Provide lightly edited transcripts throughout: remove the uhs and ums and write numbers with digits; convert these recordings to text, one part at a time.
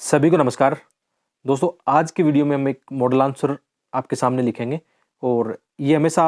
सभी को नमस्कार। दोस्तों, आज की वीडियो में हम एक मॉडल आंसर आपके सामने लिखेंगे और ये हमेशा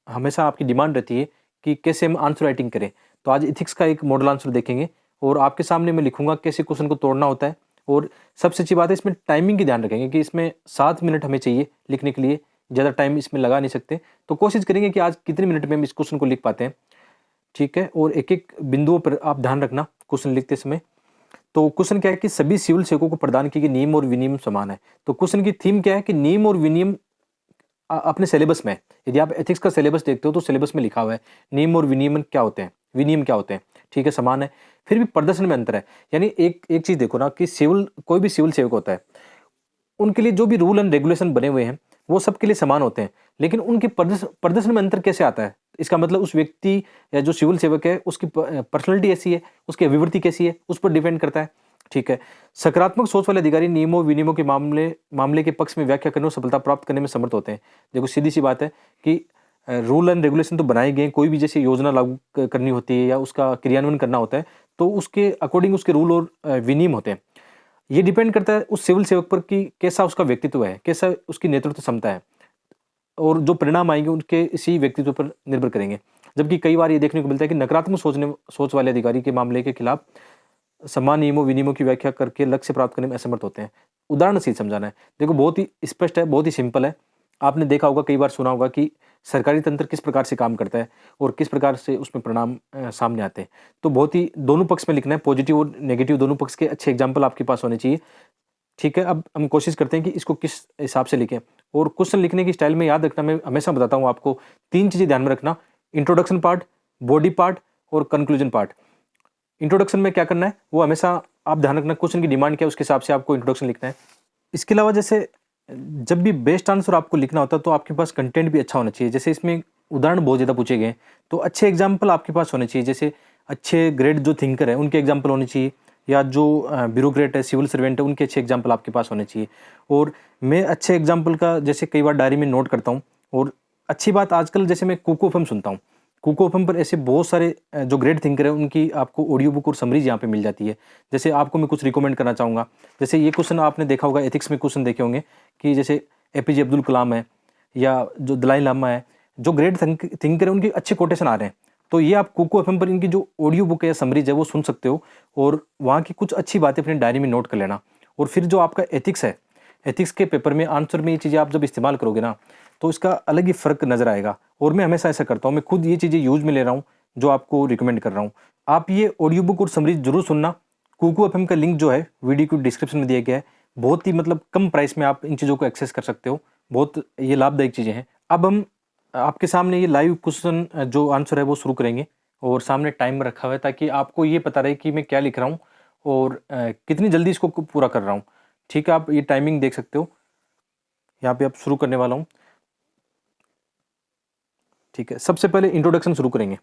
हमेशा आपकी डिमांड रहती है कि कैसे हम आंसर राइटिंग करें। तो आज एथिक्स का एक मॉडल आंसर देखेंगे और आपके सामने मैं लिखूंगा कैसे क्वेश्चन को तोड़ना होता है। और सबसे अच्छी बात है, इसमें टाइमिंग की ध्यान रखेंगे कि इसमें 7 मिनट हमें चाहिए लिखने के लिए, ज़्यादा टाइम इसमें लगा नहीं सकते। तो कोशिश करेंगे कि आज कितने मिनट में हम इस क्वेश्चन को लिख पाते हैं, ठीक है। और एक एक बिंदुओं पर आप ध्यान रखना क्वेश्चन लिखते समय। तो क्वेश्चन क्या है कि सभी सिविल सेवकों को प्रदान किए गए नियम और विनियम समान है। तो क्वेश्चन की थीम क्या है कि नियम और विनियम अपने सिलेबस में है। यदि आप एथिक्स का सिलेबस देखते हो तो सिलेबस में लिखा हुआ है नियम और विनियम क्या होते हैं, विनियम क्या होते हैं, ठीक है, समान है। फिर भी प्रदर्शन में अंतर है। यानी एक एक चीज देखो ना कि कोई भी सिविल सेवक होता है, उनके लिए जो भी रूल एंड रेगुलेशन बने हुए हैं वो सबके लिए समान होते हैं, लेकिन उनके प्रदर्शन में अंतर कैसे आता है। इसका मतलब उस व्यक्ति या जो सिविल सेवक है उसकी पर्सनैलिटी ऐसी है, उसकी अभिवृत्ति कैसी है, उस पर डिपेंड करता है, ठीक है। सकारात्मक सोच वाले अधिकारी नियमों विनियमों के मामले के पक्ष में व्याख्या करने और सफलता प्राप्त करने में समर्थ होते हैं। देखो, सीधी सी बात है कि रूल एंड रेगुलेशन तो बनाए गए, कोई भी जैसे योजना लागू करनी होती है या उसका क्रियान्वयन करना होता है तो उसके अकॉर्डिंग उसके रूल और विनियम होते हैं। ये डिपेंड करता है उस सिविल सेवक पर कि कैसा उसका व्यक्तित्व है, कैसा उसकी नेतृत्व क्षमता है, और जो परिणाम आएंगे उनके इसी व्यक्तित्व पर निर्भर करेंगे। जबकि कई बार ये देखने को मिलता है कि नकारात्मक सोच वाले अधिकारी के मामले के खिलाफ समान नियमों विनियमों की व्याख्या करके लक्ष्य प्राप्त करने में असमर्थ होते हैं। उदाहरण से समझाना है, देखो बहुत ही स्पष्ट है, बहुत ही सिंपल है। आपने देखा होगा, कई बार सुना होगा कि सरकारी तंत्र किस प्रकार से काम करता है और किस प्रकार से उसमें परिणाम सामने आते हैं। तो बहुत ही दोनों पक्ष में लिखना है, पॉजिटिव और नेगेटिव दोनों पक्ष के अच्छे एग्जाम्पल आपके पास होने चाहिए, ठीक है। अब हम कोशिश करते हैं कि इसको किस हिसाब से लिखें। और क्वेश्चन लिखने की स्टाइल में याद रखना, मैं हमेशा बताता हूँ आपको, 3 चीजें ध्यान में रखना: इंट्रोडक्शन पार्ट, बॉडी पार्ट और कंक्लूजन पार्ट। इंट्रोडक्शन में क्या करना है वो हमेशा आप ध्यान रखना, क्वेश्चन की डिमांड क्या है उसके हिसाब से आपको इंट्रोडक्शन लिखना है। इसके अलावा जैसे जब भी बेस्ट आंसर आपको लिखना होता है तो आपके पास कंटेंट भी अच्छा होना चाहिए। जैसे इसमें उदाहरण बहुत ज़्यादा पूछे गए हैं तो अच्छे एग्जाम्पल आपके पास होने चाहिए। जैसे अच्छे ग्रेड जो थिंकर है उनके एग्जाम्पल होने चाहिए, या जो ब्यूरोक्रेट है, सिविल सर्वेंट है, उनके अच्छे एग्जाम्पल आपके पास होने चाहिए। और मैं अच्छे एग्जाम्पल का जैसे कई बार डायरी में नोट करता हूँ। और अच्छी बात, आजकल जैसे मैं कुको एफएम सुनता हूँ, कुको एफएम पर ऐसे बहुत सारे जो ग्रेट थिंकर है उनकी आपको ऑडियो बुक और समरीज यहाँ पे मिल जाती है। जैसे आपको मैं कुछ रिकमेंड करना चाहूँगा। जैसे ये क्वेश्चन आपने देखा होगा, एथिक्स में क्वेश्चन देखे होंगे कि जैसे एपीजे अब्दुल कलाम है या जो दलाई लामा है, जो ग्रेट थिंकर है, उनके अच्छे कोटेशन आ रहे हैं। तो ये आप कुको एफएम पर इनकी जो ऑडियो बुक है या समरीज है वो सुन सकते हो और वहाँ की कुछ अच्छी बातें अपनी डायरी में नोट कर लेना। और फिर जो आपका एथिक्स है, एथिक्स के पेपर में आंसर में ये चीज़ें आप जब इस्तेमाल करोगे ना तो इसका अलग ही फ़र्क नज़र आएगा। और मैं हमेशा ऐसा करता हूँ, मैं खुद ये चीज़ें यूज़ में ले रहा हूँ जो आपको रिकमेंड कर रहा हूँ। आप ये ऑडियो बुक और समरीज जरूर सुनना। कुको एफएम का लिंक जो है वीडियो को डिस्क्रिप्शन में दिया गया है। बहुत ही मतलब कम प्राइस में आप इन चीज़ों को एक्सेस कर सकते हो। बहुत ये लाभदायक चीज़ें हैं। अब हम आपके सामने ये लाइव क्वेश्चन जो आंसर है वो शुरू करेंगे और सामने टाइम रखा हुआ है ताकि आपको ये पता रहे कि मैं क्या लिख रहा हूँ और कितनी जल्दी इसको पूरा कर रहा हूँ, ठीक है। आप ये टाइमिंग देख सकते हो, यहाँ पे आप शुरू करने वाला हूँ, ठीक है। सबसे पहले इंट्रोडक्शन शुरू करेंगे।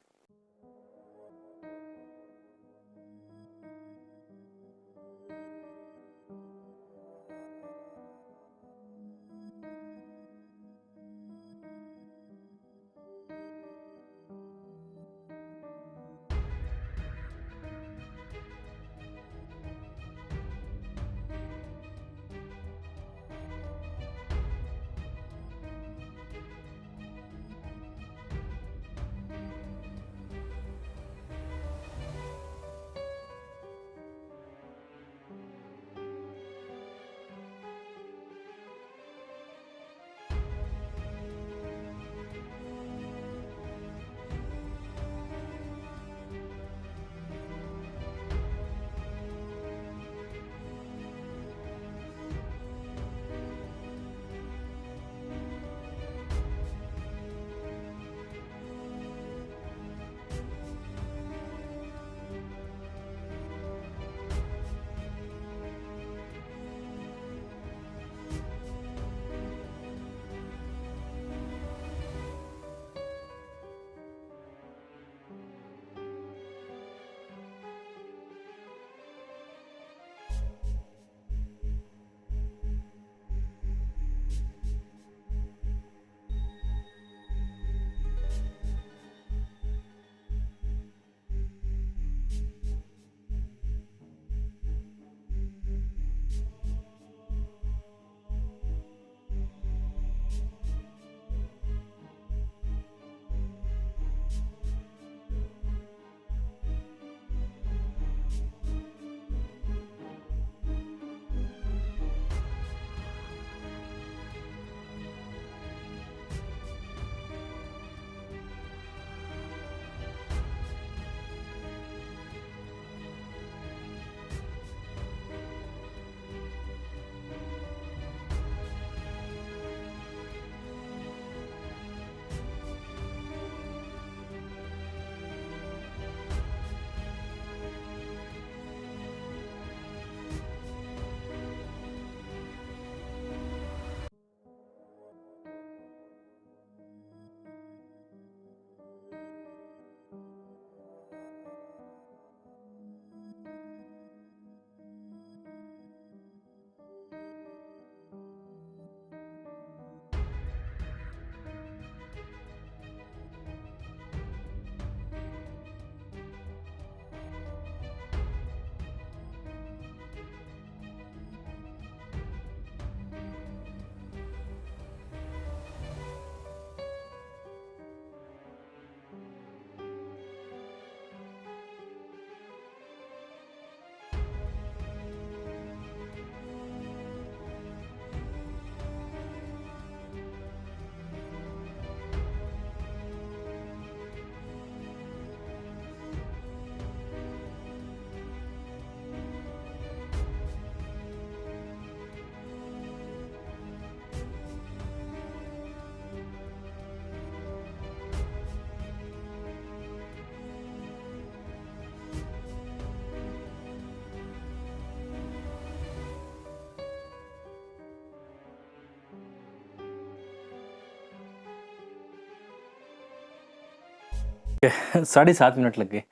7.5 मिनट लग गए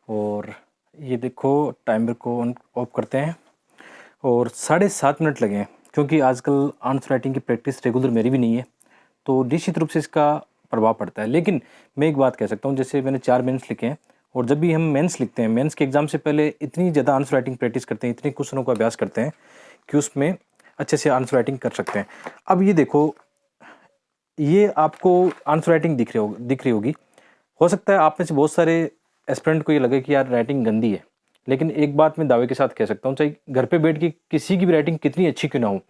और ये देखो टाइमर को ऑफ करते हैं और 7.5 मिनट लगे हैं। क्योंकि आजकल आंसर राइटिंग की प्रैक्टिस रेगुलर मेरी भी नहीं है तो निश्चित रूप से इसका प्रभाव पड़ता है। लेकिन मैं एक बात कह सकता हूँ, जैसे मैंने 4 मेंस लिखे हैं और जब भी हम मेंस लिखते हैं, मेंस के एग्ज़ाम से पहले इतनी ज़्यादा आंसर राइटिंग प्रैक्टिस करते हैं, इतने क्वेश्चनों का अभ्यास करते हैं कि उसमें अच्छे से आंसर राइटिंग कर सकते हैं। अब ये देखो, ये आपको आंसर राइटिंग दिख रही होगी। हो सकता है आप में से बहुत सारे एस्पिरेंट को ये लगे कि यार राइटिंग गंदी है, लेकिन एक बात मैं दावे के साथ कह सकता हूँ, चाहे घर पे बैठ के किसी की भी राइटिंग कितनी अच्छी क्यों ना हो,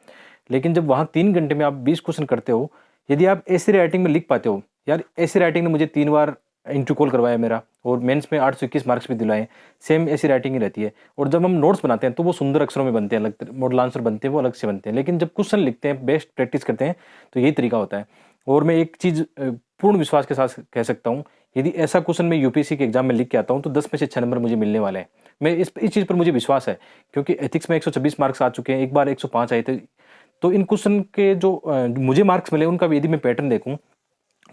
लेकिन जब वहाँ 3 घंटे में आप 20 क्वेश्चन करते हो, यदि आप ऐसी राइटिंग में लिख पाते हो, यार ऐसी राइटिंग ने मुझे 3 बार इंटरव्यू कॉल करवाया मेरा और मेंस में 821 मार्क्स भी दिलाए, सेम ऐसी राइटिंग ही रहती है। और जब हम नोट्स बनाते हैं तो वो सुंदर अक्षरों में बनते हैं, अलग मॉडल आंसर बनते हैं, वो अलग से बनते हैं। लेकिन जब क्वेश्चन लिखते हैं, बेस्ट प्रैक्टिस करते हैं, तो यही तरीका होता है। और मैं एक चीज़ पूर्ण विश्वास के साथ कह सकता हूँ, यदि ऐसा क्वेश्चन मैं यूपीएससी के एग्जाम में लिख के आता हूँ तो 10 में से 6 नंबर मुझे मिलने वाले हैं। मैं इस चीज़ पर मुझे विश्वास है, क्योंकि एथिक्स में 126 मार्क्स आ चुके हैं, एक बार 105 आए थे। तो इन क्वेश्चन के जो मुझे मार्क्स मिले उनका यदि मैं पैटर्न देखूँ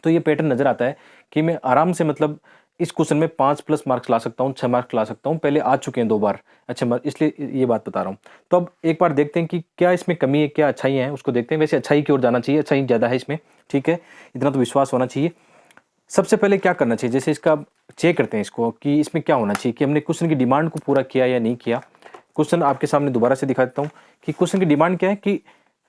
तो ये पैटर्न नज़र आता है कि मैं आराम से मतलब इस क्वेश्चन में 5+ मार्क्स ला सकता हूँ, 6 मार्क्स ला सकता हूँ। पहले आ चुके हैं 2 बार अच्छे मार्क्स, इसलिए ये बात बता रहा हूँ। तो अब एक बार देखते हैं कि क्या इसमें कमी है, क्या अच्छाई है, उसको देखते हैं। वैसे अच्छाई की ओर जाना चाहिए, अच्छाई ज़्यादा है इसमें, ठीक है, इतना तो विश्वास होना चाहिए। सबसे पहले क्या करना चाहिए, जैसे इसका चेक करते हैं इसको कि इसमें क्या होना चाहिए कि हमने क्वेश्चन की डिमांड को पूरा किया या नहीं किया। क्वेश्चन आपके सामने दोबारा से दिखा देता हूँ कि क्वेश्चन की डिमांड क्या है कि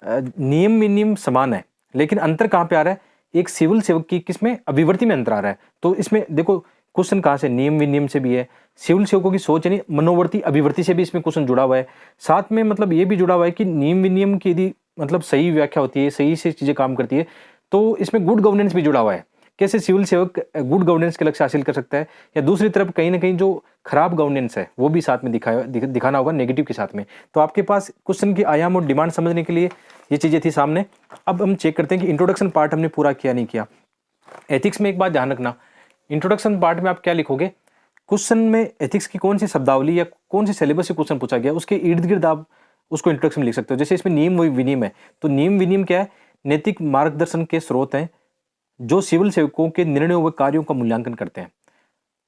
नियम विनियम समान है, लेकिन अंतर कहाँ पे आ रहा है, एक सिविल सेवक की किसमें अभिवर्ती में अंतर आ रहा है। तो इसमें देखो क्वेश्चन कहाँ से, नियम विनियम से भी है, सिविल सेवकों की सोच यानी मनोवर्ती अभिवर्ती से भी इसमें क्वेश्चन जुड़ा हुआ है। साथ में मतलब ये भी जुड़ा हुआ है कि नियम विनियम की यदि मतलब सही व्याख्या होती है, सही से चीजें काम करती है, तो इसमें गुड गवर्नेंस भी जुड़ा हुआ है। कैसे सिविल सेवक गुड गवर्नेंस के लक्ष्य हासिल कर सकता है, या दूसरी तरफ कहीं ना कहीं जो खराब गवर्नेंस है वो भी साथ में दिखाना होगा नेगेटिव के साथ में। तो आपके पास क्वेश्चन की आयाम और डिमांड समझने के लिए ये चीजें थी सामने। अब हम चेक करते हैं कि इंट्रोडक्शन पार्ट हमने पूरा किया नहीं किया। एथिक्स में एक बात ध्यान रखना, इंट्रोडक्शन पार्ट में आप क्या लिखोगे, क्वेश्चन में एथिक्स की कौन सी शब्दावली या कौन सी सिलेबस से क्वेश्चन पूछा गया उसके इर्द गिर्द आप उसको इंट्रोडक्शन में लिख सकते हो। जैसे इसमें नियम विनियम है, तो नियम विनियम क्या है, नैतिक मार्गदर्शन के स्रोत हैं जो सिविल सेवकों के निर्णयों व कार्यों का मूल्यांकन करते हैं।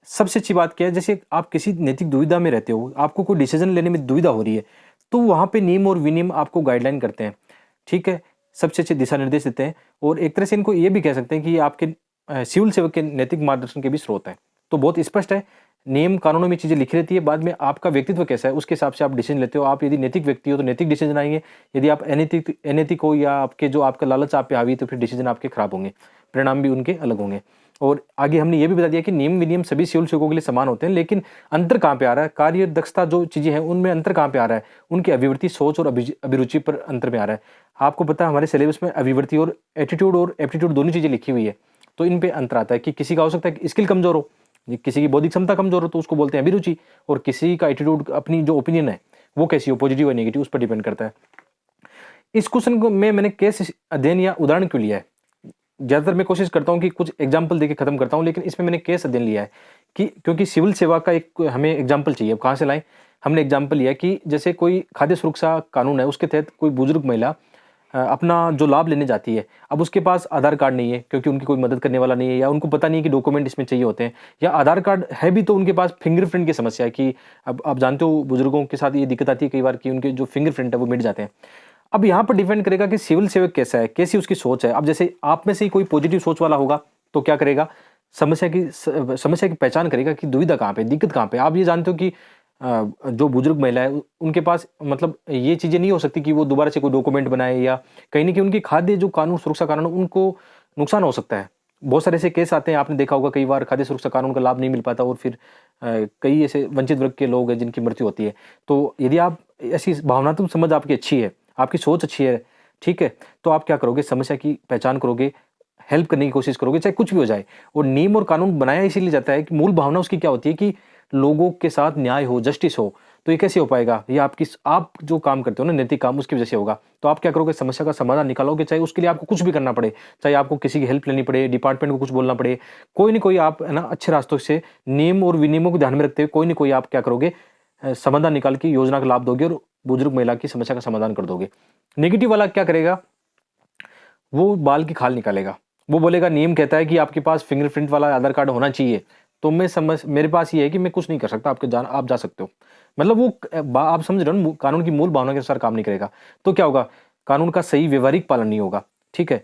सबसे अच्छी बात क्या है, जैसे आप किसी नैतिक दुविधा में रहते हो, आपको कोई डिसीजन लेने में दुविधा हो रही है, तो वहां पे नियम और विनियम आपको गाइडलाइन करते हैं, ठीक है, सबसे अच्छे दिशा निर्देश देते हैं। और एक तरह से इनको ये भी कह सकते हैं कि ये आपके सिविल सेवक के नैतिक मार्गदर्शन के भी स्रोत हैं। तो बहुत स्पष्ट है, नियम कानूनों में चीजें लिखी रहती है, बाद में आपका व्यक्तित्व कैसा है उसके हिसाब से आप डिसीजन लेते हो। आप यदि नैतिक व्यक्ति हो तो नैतिक डिसीजन आएंगे, यदि आप अनैतिक हो या आपके जो आपका लालच आप पे हावी है तो फिर डिसीजन आपके खराब होंगे, परिणाम भी उनके अलग होंगे। और आगे हमने ये भी बता दिया कि नियम विनियम सभी सिविल सेवकों के लिए समान होते हैं, लेकिन अंतर कहाँ पे आ रहा है, कार्य दक्षता जो चीजें हैं उनमें अंतर कहाँ पे आ रहा है, उनकी अभिवृत्ति सोच और अभिरुचि पर अंतर में आ रहा है। आपको पता है हमारे सिलेबस में अभिवृत्ति और एटीट्यूड और एप्टीट्यूड दोनों चीजें लिखी हुई है, तो इन पे अंतर आता है कि किसी का हो सकता है स्किल कमजोर हो, किसी की बौद्धिक क्षमता कमजोर हो तो उसको बोलते हैं अभिरुचि, और किसी का एटीट्यूड अपनी जो ओपिनियन है वो कैसी हो, पॉजिटिव या नेगेटिव, उस पर डिपेंड करता है। इस क्वेश्चन को मैंने केस अध्ययन या उदाहरण क्यों लिया है, ज्यादातर मैं कोशिश करता हूं कि कुछ एग्जाम्पल देके खत्म करता हूं, लेकिन इसमें मैंने केस अध्ययन लिया है कि क्योंकि सिविल सेवा का एक हमें एग्जाम्पल चाहिए। अब कहां से लाएं, हमने एग्जाम्पल लिया कि जैसे कोई खाद्य सुरक्षा कानून है, उसके तहत कोई बुजुर्ग महिला अपना जो लाभ लेने जाती है, अब उसके पास आधार कार्ड नहीं है क्योंकि उनकी कोई मदद करने वाला नहीं है, या उनको पता नहीं है कि डॉक्यूमेंट इसमें चाहिए होते हैं, या आधार कार्ड है भी तो उनके पास फिंगरप्रिंट की समस्या है कि अब आप जानते हो बुजुर्गों के साथ ये दिक्कत आती है कई बार कि उनके जो फिंगरप्रिंट है वो मिट जाते हैं। अब यहाँ पर डिपेंड करेगा कि सिविल सेवक कैसा है, कैसी उसकी सोच है। अब जैसे आप में से ही कोई पॉजिटिव सोच वाला होगा तो क्या करेगा, समस्या की पहचान करेगा कि दुविधा कहाँ पे, दिक्कत कहाँ पे। आप ये जानते हो कि जो बुजुर्ग महिला है उनके पास मतलब ये चीजें नहीं हो सकती कि वो दोबारा से कोई डॉक्यूमेंट बनाए, या कहीं ना कहीं उनकी खाद्य जो कानून सुरक्षा कानून उनको नुकसान हो सकता है। बहुत सारे ऐसे केस आते हैं, आपने देखा होगा कई बार खाद्य सुरक्षा कानून का लाभ नहीं मिल पाता और फिर कई ऐसे वंचित वर्ग के लोग हैं जिनकी मृत्यु होती है। तो यदि आप ऐसी भावनात्मक समझ आपकी अच्छी है, आपकी सोच अच्छी है, ठीक है, तो आप क्या करोगे, समस्या की पहचान करोगे, हेल्प करने की कोशिश करोगे, चाहे कुछ भी हो जाए। और नियम और कानून बनाया इसीलिए जाता है कि मूल भावना उसकी क्या होती है कि लोगों के साथ न्याय हो, जस्टिस हो। तो ये कैसे हो पाएगा, ये आप जो काम करते हो ना नैतिक काम, उसकी वजह से होगा। तो आप क्या करोगे, समस्या का समाधान निकालोगे, चाहे उसके लिए आपको कुछ भी करना पड़े, चाहे आपको किसी की हेल्प लेनी पड़े, डिपार्टमेंट को कुछ बोलना पड़े, कोई ना कोई आप है ना अच्छे रास्तों से नियम और विनियमों को ध्यान में रखते हुए कोई ना कोई आप क्या करोगे, समाधान निकाल के योजना का लाभ दोगे और बुजुर्ग महिला की समस्या का समाधान कर दोगे। नेगेटिव वाला क्या करेगा, वो बाल की खाल निकालेगा, वो बोलेगा नियम कहता है कि आपके पास फिंगरप्रिंट वाला आधार कार्ड होना चाहिए, तो मैं समझ मेरे पास ये है कि मैं कुछ नहीं कर सकता, आप जा सकते हो। मतलब वो आप समझ रहे हो ना, कानून की मूल भावना के अनुसार काम नहीं करेगा। तो क्या होगा, कानून का सही व्यवहारिक पालन नहीं होगा। ठीक है,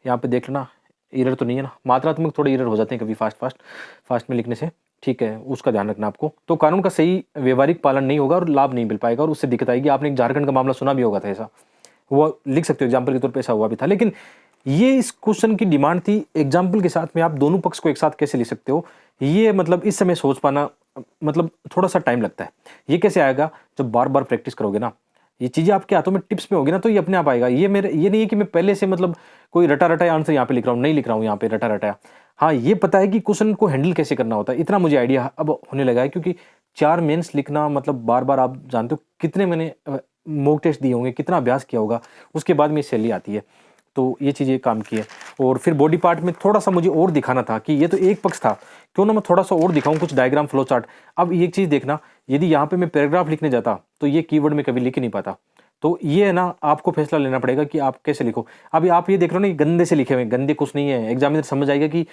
यहाँ पे देख लेना, एरर तो नहीं है ना, मात्रात्मक थोड़े एरर हो जाते हैं कभी फास्ट में लिखने से। ठीक है, उसका ध्यान रखना आपको। तो कानून का सही व्यवहारिक पालन नहीं होगा और लाभ नहीं मिल पाएगा और उससे दिक्कत आएगी। आपने एक झारखंड का मामला सुना भी होगा था, ऐसा वो लिख सकते हो एग्जाम्पल के तौर पे, ऐसा हुआ भी था। लेकिन ये इस क्वेश्चन की डिमांड थी, एग्जाम्पल के साथ में आप दोनों पक्ष को एक साथ कैसे लिख सकते हो, ये मतलब इस समय सोच पाना मतलब थोड़ा सा टाइम लगता है। ये कैसे आएगा, जब बार बार प्रैक्टिस करोगे ना, ये चीज़ें आपके हाथों में टिप्स में होगी ना, तो ये अपने आप आएगा। ये नहीं है कि मैं पहले से मतलब कोई रटा रटाया आंसर यहाँ पे लिख रहा हूँ, नहीं लिख रहा हूँ यहाँ पे रटा रटाया। हाँ, ये पता है कि क्वेश्चन को हैंडल कैसे करना होता है, इतना मुझे आइडिया अब होने लगा है। क्योंकि 4 मेंस लिखना मतलब बार बार, आप जानते हो कितने मैंने मॉक टेस्ट दिए होंगे, कितना अभ्यास किया होगा, उसके बाद में सैलरी आती है। तो ये चीज़ें काम की है। और फिर बॉडी पार्ट में थोड़ा सा मुझे और दिखाना था कि ये तो एक पक्ष था, क्यों ना मैं थोड़ा सा और दिखाऊं, कुछ डायग्राम, फ्लो चार्ट। अब एक चीज़ देखना, यदि यहाँ पे मैं पैराग्राफ लिखने जाता तो ये कीवर्ड में कभी लिख ही नहीं पाता। तो ये है ना, आपको फैसला लेना पड़ेगा कि आप कैसे लिखो। अभी आप ये देख रहे हो ना, ये गंदे से लिखे हुए, गंदे कुछ नहीं है। एग्जामिनर समझ आएगा कि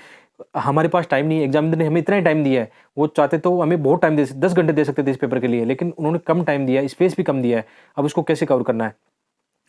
हमारे पास टाइम नहीं है, एग्जामिनर ने हमें इतना ही टाइम दिया है। वो चाहते तो हमें बहुत टाइम 10 घंटे दे सकते थे इस पेपर के लिए, लेकिन उन्होंने कम टाइम दिया है, स्पेस भी कम दिया है। अब उसको कैसे कवर करना है।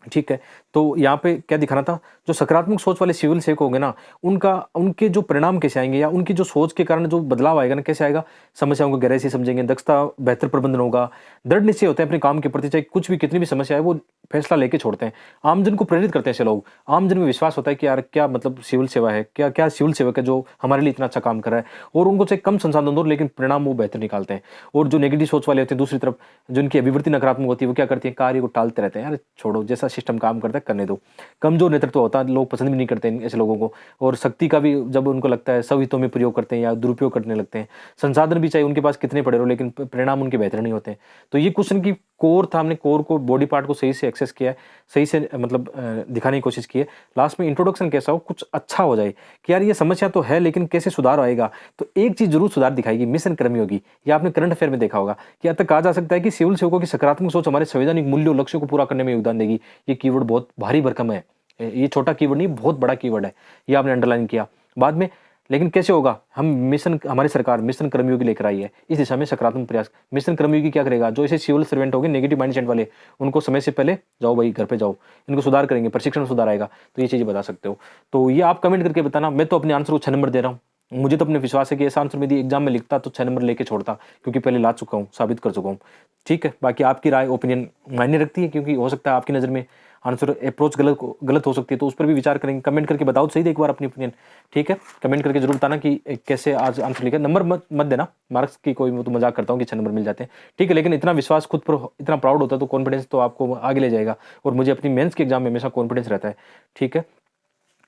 ठीक है, तो यहाँ पे क्या दिखाना था, जो सकारात्मक सोच वाले सिविल सेवक होंगे ना, उनके जो परिणाम कैसे आएंगे, या उनकी जो सोच के कारण जो बदलाव आएगा ना, कैसे आएगा, समस्याओं को गहराई से समझेंगे, दक्षता बेहतर प्रबंधन होगा, दृढ़ निश्चय होते हैं अपने काम के प्रति, चाहे कुछ भी कितनी भी समस्या है वो फैसला लेके छोड़ते हैं। आमजन को प्रेरित करते हैं ऐसे लोग। आमजन में विश्वास होता है कि यार क्या मतलब सिविल सेवा है, क्या क्या सिविल सेवक है जो हमारे लिए इतना अच्छा काम कर रहा है, और उनको चाहे कम संसाधन दो लेकिन परिणाम वो बेहतर निकालते हैं। और जो नेगेटिव सोच वाले होते हैं दूसरी तरफ, जिनकी अभिवृत्ति नकारात्मक होती है, वो क्या करती है, कार्य को टालते रहते हैं, यार छोड़ो, जैसा सिस्टम काम करता है करने दो। कमजोर नेतृत्व होता है, लोग पसंद भी नहीं करते ऐसे लोगों को। और शक्ति का भी जब उनको लगता है, सब हितों में प्रयोग करते हैं या दुरुपयोग करने लगते हैं। संसाधन भी चाहे उनके पास कितने पड़े रहो, लेकिन परिणाम उनके बेहतर नहीं होते। तो ये क्वेश्चन की कोर था, हमने कोर को, बॉडी पार्ट को सही से एक्सेस किया है, सही से मतलब दिखाने की कोशिश की है। लास्ट में इंट्रोडक्शन कैसा हो, कुछ अच्छा हो जाए कि यार ये समस्या तो है लेकिन कैसे सुधार आएगा। तो एक चीज जरूर सुधार दिखाएगी, मिशन कर्मी होगी। या आपने करंट अफेयर में देखा होगा कि अब तक कहा जा सकता है कि सिविल सेवकों की सकारात्मक सोच हमारे संवैधानिक मूल्यों, लक्ष्यों को पूरा करने में योगदान देगी। ये कीवर्ड बहुत भारी भरकम है, ये छोटा कीवर्ड नहीं, बहुत बड़ा कीवर्ड है। ये आपने अंडरलाइन किया बाद में। लेकिन कैसे होगा, हम मिशन, हमारी सरकार मिशन कर्मयोगी लेकर आई है, इस दिशा में सकारात्मक प्रयास। मिशन कर्मयोगी क्या करेगा, जो ऐसे सिविल सर्वेंट होंगे नेगेटिव माइंडसेट वाले, उनको समय से पहले जाओ भाई घर पे जाओ, इनको सुधार करेंगे, प्रशिक्षण सुधार आएगा। तो ये चीज़ें बता सकते हो। तो ये आप कमेंट करके बताना। मैं तो अपने आंसर को 6 नंबर दे रहा हूँ। मुझे तो अपने विश्वास है कि ऐसा आंसर यदि एग्जाम में लिखता तो 6 नंबर लेके छोड़ता, क्योंकि पहले ला चुका हूँ, साबित कर चुका हूँ। ठीक है, बाकी आपकी राय, ओपिनियन मायने रखती है, क्योंकि हो सकता है आपकी नज़र में आंसर अप्रोच गलत हो सकती है, तो उस पर भी विचार करेंगे। कमेंट करके बताओ तो सही एक बार अपनी ओपिनियन। ठीक है, कमेंट करके जरूर बताना कि कैसे आज आंसर लिखा। नंबर मत देना, मार्क्स की कोई तो मजाक करता हूँ कि 6 नंबर मिल जाते हैं। ठीक है, लेकिन इतना विश्वास खुद पर, इतना प्राउड होता है तो कॉन्फिडेंस तो आपको आगे ले जाएगा। और मुझे अपनी मेंस के एग्जाम में हमेशा कॉन्फिडेंस रहता है। ठीक है,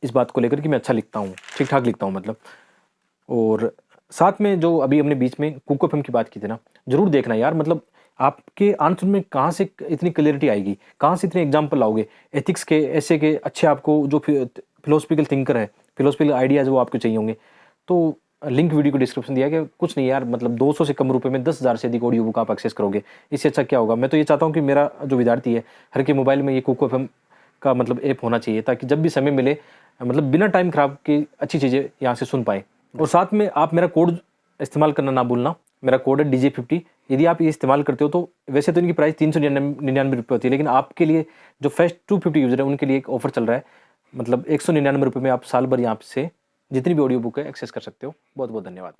इस बात को लेकर कि मैं अच्छा लिखता हूँ, ठीक ठाक लिखता हूँ मतलब। और साथ में जो अभी हमने बीच में कुक एफएम की बात की थी ना, जरूर देखना यार, मतलब आपके आंसर में कहाँ से इतनी क्लियरिटी आएगी, कहाँ से इतने एग्जाम्पल लाओगे एथिक्स के, ऐसे के अच्छे, आपको जो फिलोसफिकल थिंकर है, फिलोसफिकल आइडियाज वो आपको चाहिए होंगे। तो लिंक वीडियो को डिस्क्रिप्शन दिया कि कुछ नहीं यार, मतलब 200 से कम रुपए में 10,000 से अधिक ऑडियो बुक आप एक्सेस करोगे। इससे अच्छा क्या होगा। मैं तो ये चाहता हूँ कि मेरा जो विद्यार्थी है, हर के मोबाइल में ये कुक एफएम का मतलब ऐप होना चाहिए, ताकि जब भी समय मिले, मतलब बिना टाइम खराब के अच्छी चीज़ें यहाँ से सुन पाए। और साथ में आप मेरा कोड इस्तेमाल करना ना भूलना। मेरा कोड है DJ50। यदि आप ये इस्तेमाल करते हो तो वैसे तो इनकी प्राइस 399 रुपये होती है, लेकिन आपके लिए जो फर्स्ट 250 यूज़र है उनके लिए एक ऑफर चल रहा है। मतलब 199 रुपये में आप साल भर यहाँ से जितनी भी ऑडियो बुक है एक्सेस कर सकते हो। बहुत बहुत धन्यवाद।